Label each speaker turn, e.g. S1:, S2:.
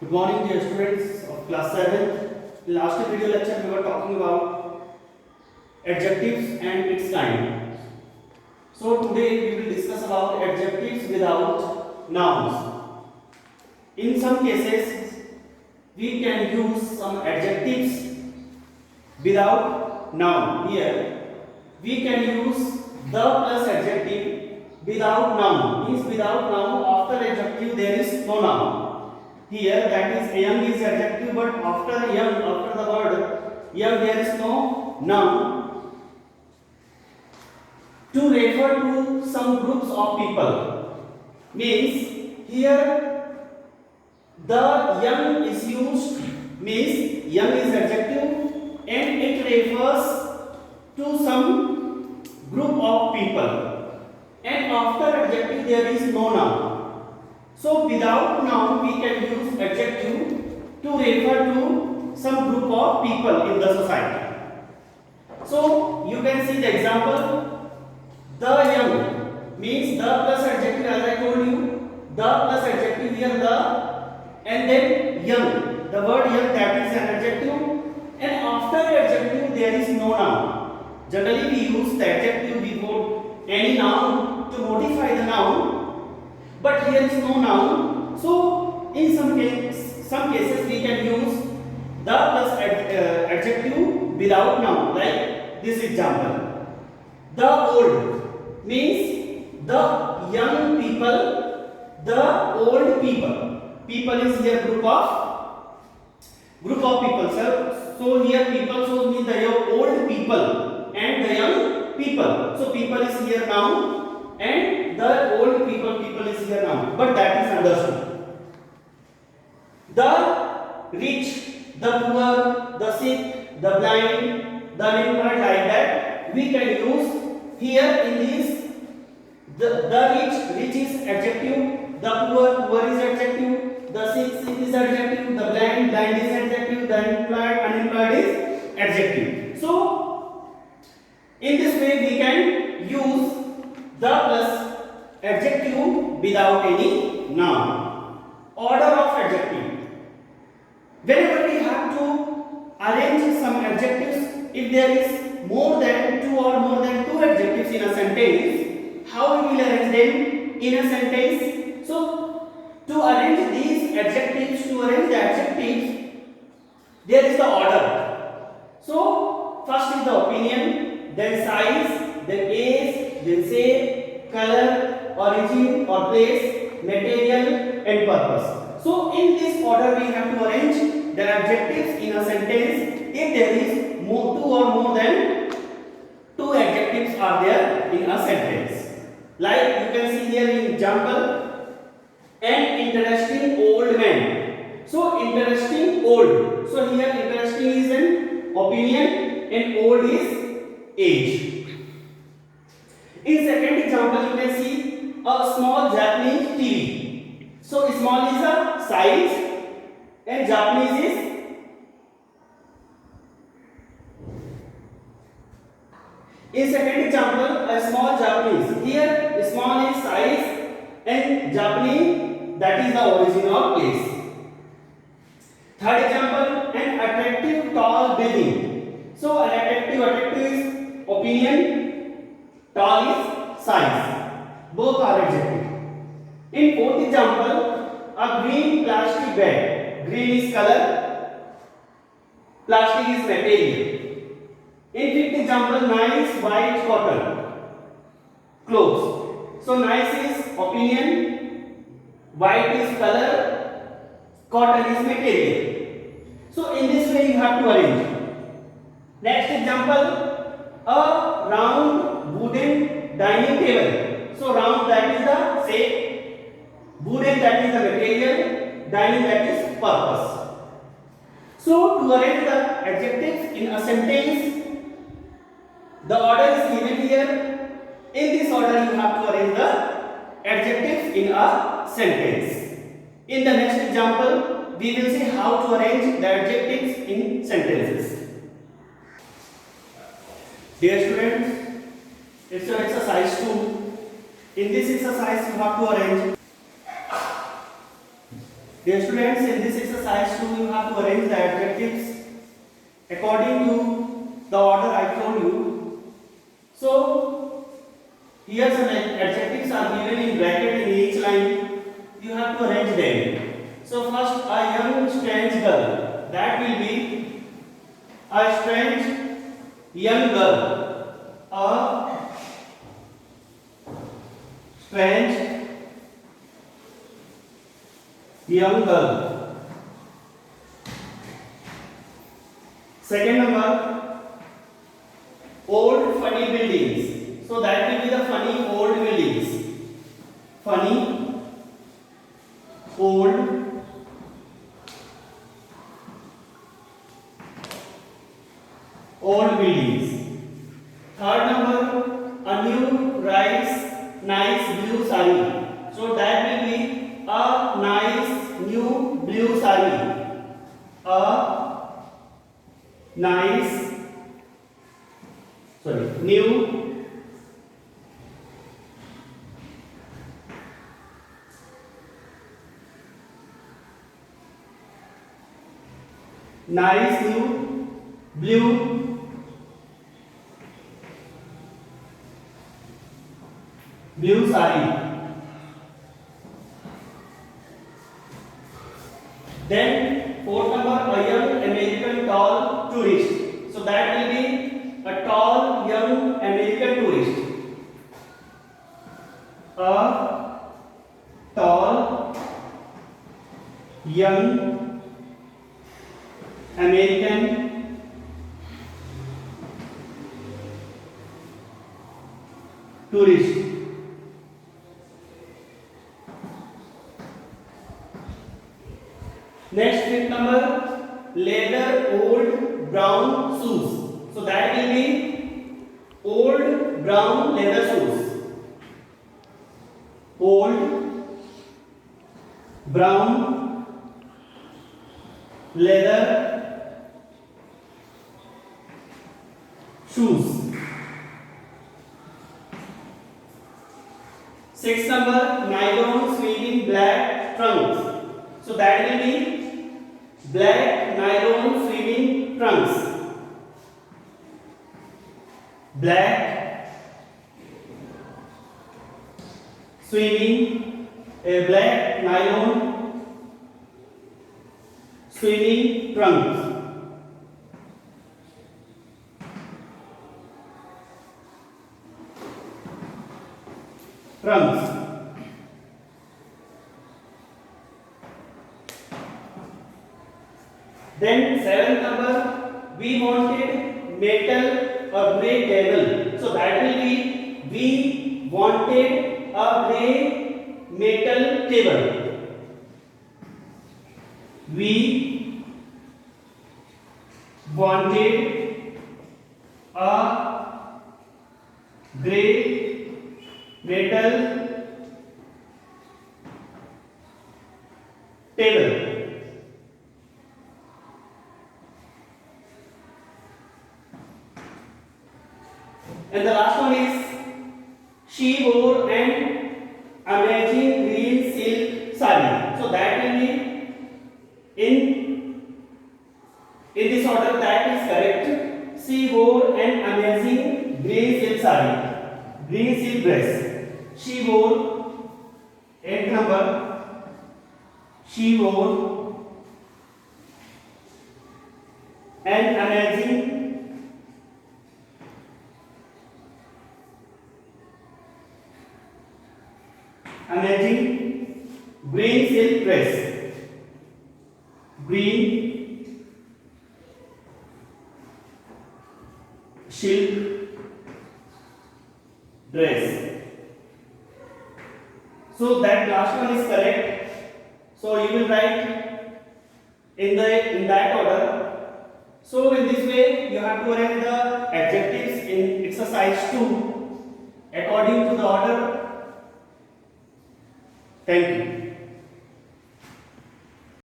S1: Good morning, dear students of class 7th. Last video lecture we were talking about adjectives and its kind. So today we will discuss about adjectives without nouns. In some cases we can use some adjectives without noun. Here we can use the plus adjective without noun. Means without noun, after adjective there is no noun. Here that is young is adjective, but after young, after the word young there is no noun to refer to some groups of people. Means here the young is used, means young is adjective and it refers to some group of people, and after adjective there is no noun. So without noun we can use adjective to refer to some group of people in the society. So you can see the example. The young means the plus adjective, as I told you, the plus adjective here the, and then young, the word young, that is an adjective, and after adjective there is no noun. Generally we use the adjective before any noun to modify the noun, but here is no noun. So in some cases we can use the plus adjective without noun, like this example. The old means the young people, the old people. People is here group of people, sir. So here people shows me the old people and the young people. So people is here noun and the old people is here noun, but that is understood. The rich, the poor, the sick, the blind, the unemployed, like that we can use here in this. The rich is adjective, the poor is adjective, the sick is adjective, the blind is adjective, the unemployed is adjective. So in this way we can use the plus adjective without any noun. Order of adjective. Whenever we have to arrange some adjectives, if there is more than two or more than two adjectives in a sentence, how we will arrange them in a sentence? So to arrange these adjectives, there is the order. So first is the opinion, then size, then age, then shape, color, origin or place, material and purpose. So in this order we have to arrange the adjectives in a sentence if there is two or more than two adjectives are there in a sentence. Like you can see here in example, an interesting old man. So interesting old. So here interesting is an opinion and old is age. In second example you can see a small Japanese TV. So small is a size and Japanese is in second example a small Japanese. Here small is size and Japanese, that is the origin or place. Third example, an attractive tall building. So an attractive is opinion, tall is size. Both are adjective. In fourth example, a green plastic bag. Green is color, plastic is material. In fifth example, nice white cotton clothes. So nice is opinion, white is color, cotton is material. So in this way you have to arrange. Next example, a round wooden dining table. So round, that is the shape, wooden, that is the material, dining, that is purpose. So to arrange the adjectives in a sentence, the order is given here. In this order you have to arrange the adjectives in a sentence. In the next example we will see how to arrange the adjectives in sentences. Dear students, it's your exercise 2. In this exercise you have to arrange Dear students, in this exercise 2, you have to arrange the adjectives according to the order I told you. So, here some adjectives are given in bracket in each line. You have to arrange them. So, first, a young strange girl. That will be a strange young girl. A strange young girl. Second number, old funny buildings. So that will be the funny old buildings. Funny old buildings. Third number, a new nice blue saree. So that will be a nice new blue saree. A nice new blue saree. Then fourth number, a young American tall tourist. So that will be a tall young American tourist. A tall young American tourist. Next, fifth number, leather old brown shoes. So that will be old brown leather shoes. Old brown leather shoes. Sixth number, nylon swimming black trunks. So that will be black nylon swimming trunks. Black black nylon swimming trunks. Then seventh number, we wanted metal or grey table. So that will be, we wanted a grey metal table. We wanted a grey metal table. And the last one is, she wore an amazing green silk saree. So that will be in this order, that is correct. She wore an amazing green silk saree, green silk dress. She wore, eighth number, she wore an amazing green silk dress. Green silk dress. So that last one is correct. So you will write in that order. So in this way you have to arrange the adjectives in exercise 2 according to the order. Thank you.